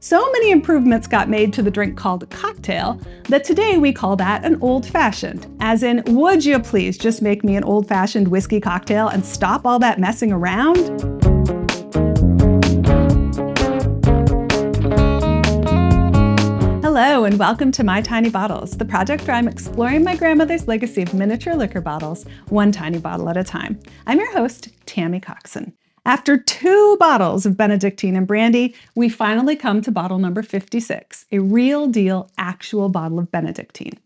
So many improvements got made to the drink called cocktail that today we call that an old-fashioned. As in, would you please just make me an old-fashioned whiskey cocktail and stop all that messing around? Hello and welcome to My Tiny Bottles, the project where I'm exploring my grandmother's legacy of miniature liquor bottles, one tiny bottle at a time. I'm your host, Tammy Coxon. After 2 bottles of Benedictine and brandy, we finally come to bottle number 56, a real deal, actual bottle of Benedictine.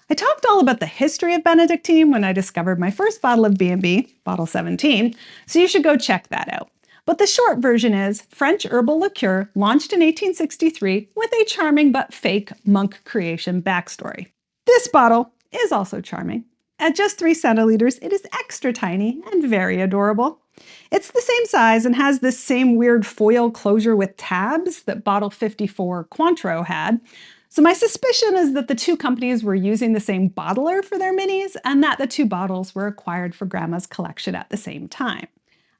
I talked all about the history of Benedictine when I discovered my first bottle of B&B, bottle 17, so you should go check that out. But the short version is French herbal liqueur launched in 1863 with a charming but fake monk creation backstory. This bottle is also charming. At just 3 centiliters, it is extra tiny and very adorable. It's the same size and has this same weird foil closure with tabs that bottle 54 Cointreau had. So my suspicion is that the 2 companies were using the same bottler for their minis and that the 2 bottles were acquired for Grandma's collection at the same time.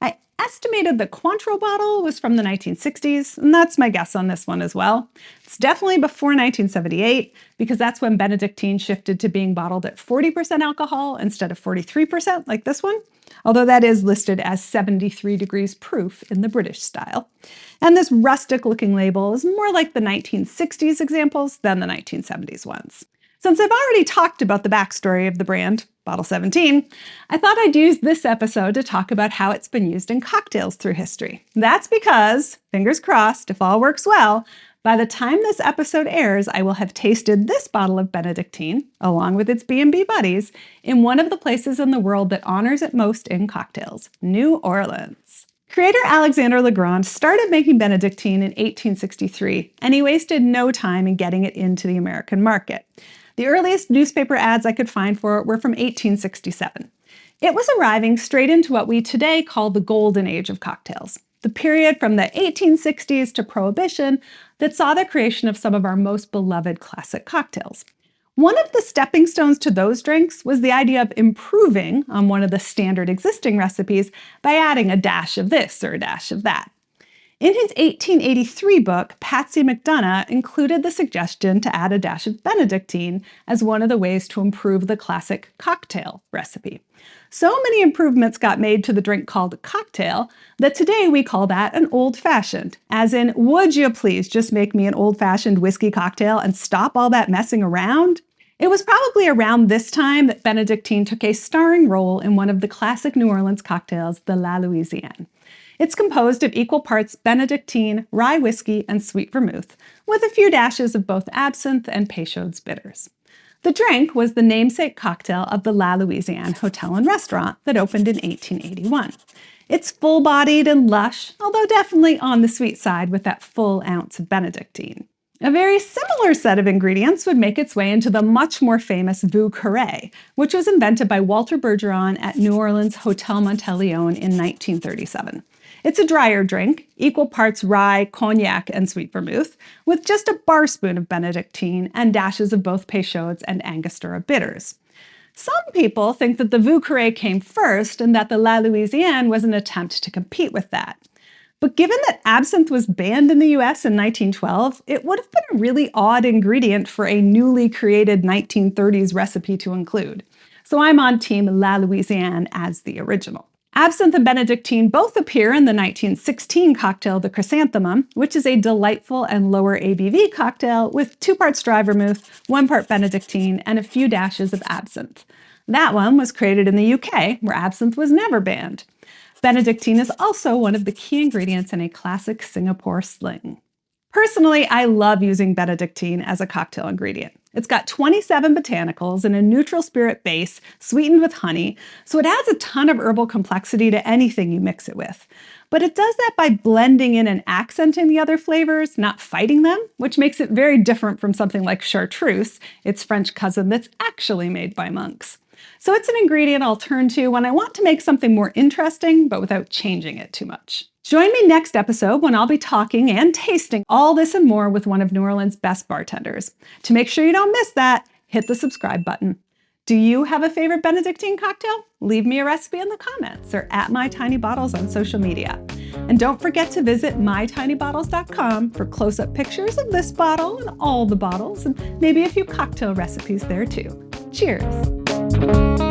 I estimated the Cointreau bottle was from the 1960s, and that's my guess on this one as well. It's definitely before 1978, because that's when Benedictine shifted to being bottled at 40% alcohol instead of 43% like this one, although that is listed as 73 degrees proof in the British style. And this rustic-looking label is more like the 1960s examples than the 1970s ones. Since I've already talked about the backstory of the brand, bottle 17, I thought I'd use this episode to talk about how it's been used in cocktails through history. That's because, fingers crossed, if all works well, by the time this episode airs, I will have tasted this bottle of Benedictine, along with its B&B buddies, in one of the places in the world that honors it most in cocktails, New Orleans. Creator Alexander Legrand started making Benedictine in 1863, and he wasted no time in getting it into the American market. The earliest newspaper ads I could find for it were from 1867. It was arriving straight into what we today call the golden age of cocktails, the period from the 1860s to Prohibition that saw the creation of some of our most beloved classic cocktails. One of the stepping stones to those drinks was the idea of improving on one of the standard existing recipes by adding a dash of this or a dash of that. In his 1883 book, Patsy McDonough included the suggestion to add a dash of Benedictine as one of the ways to improve the classic cocktail recipe. So many improvements got made to the drink called cocktail that today we call that an old-fashioned. As in, would you please just make me an old-fashioned whiskey cocktail and stop all that messing around? It was probably around this time that Benedictine took a starring role in one of the classic New Orleans cocktails, the La Louisiane. It's composed of equal parts Benedictine, rye whiskey, and sweet vermouth, with a few dashes of both absinthe and Peychaud's bitters. The drink was the namesake cocktail of the La Louisiane Hotel and Restaurant that opened in 1881. It's full-bodied and lush, although definitely on the sweet side with that full ounce of Benedictine. A very similar set of ingredients would make its way into the much more famous Vieux Carré, which was invented by Walter Bergeron at New Orleans Hotel Monteleone in 1937. It's a drier drink, equal parts rye, cognac, and sweet vermouth, with just a bar spoon of Benedictine and dashes of both Peychaud's and Angostura bitters. Some people think that the Vieux Carré came first and that the La Louisiane was an attempt to compete with that. But given that absinthe was banned in the US in 1912, it would have been a really odd ingredient for a newly created 1930s recipe to include. So I'm on team La Louisiane as the original. Absinthe and Benedictine both appear in the 1916 cocktail The Chrysanthemum, which is a delightful and lower ABV cocktail with 2 parts dry vermouth, 1 part Benedictine, and a few dashes of absinthe. That one was created in the UK, where absinthe was never banned. Benedictine is also one of the key ingredients in a classic Singapore sling. Personally, I love using Benedictine as a cocktail ingredient. It's got 27 botanicals and a neutral spirit base sweetened with honey, so it adds a ton of herbal complexity to anything you mix it with. But it does that by blending in and accenting the other flavors, not fighting them, which makes it very different from something like chartreuse, its French cousin that's actually made by monks. So it's an ingredient I'll turn to when I want to make something more interesting, but without changing it too much. Join me next episode when I'll be talking and tasting all this and more with one of New Orleans' best bartenders. To make sure you don't miss that, hit the subscribe button. Do you have a favorite Benedictine cocktail? Leave me a recipe in the comments or at My Tiny Bottles on social media. And don't forget to visit mytinybottles.com for close-up pictures of this bottle and all the bottles, and maybe a few cocktail recipes there too. Cheers!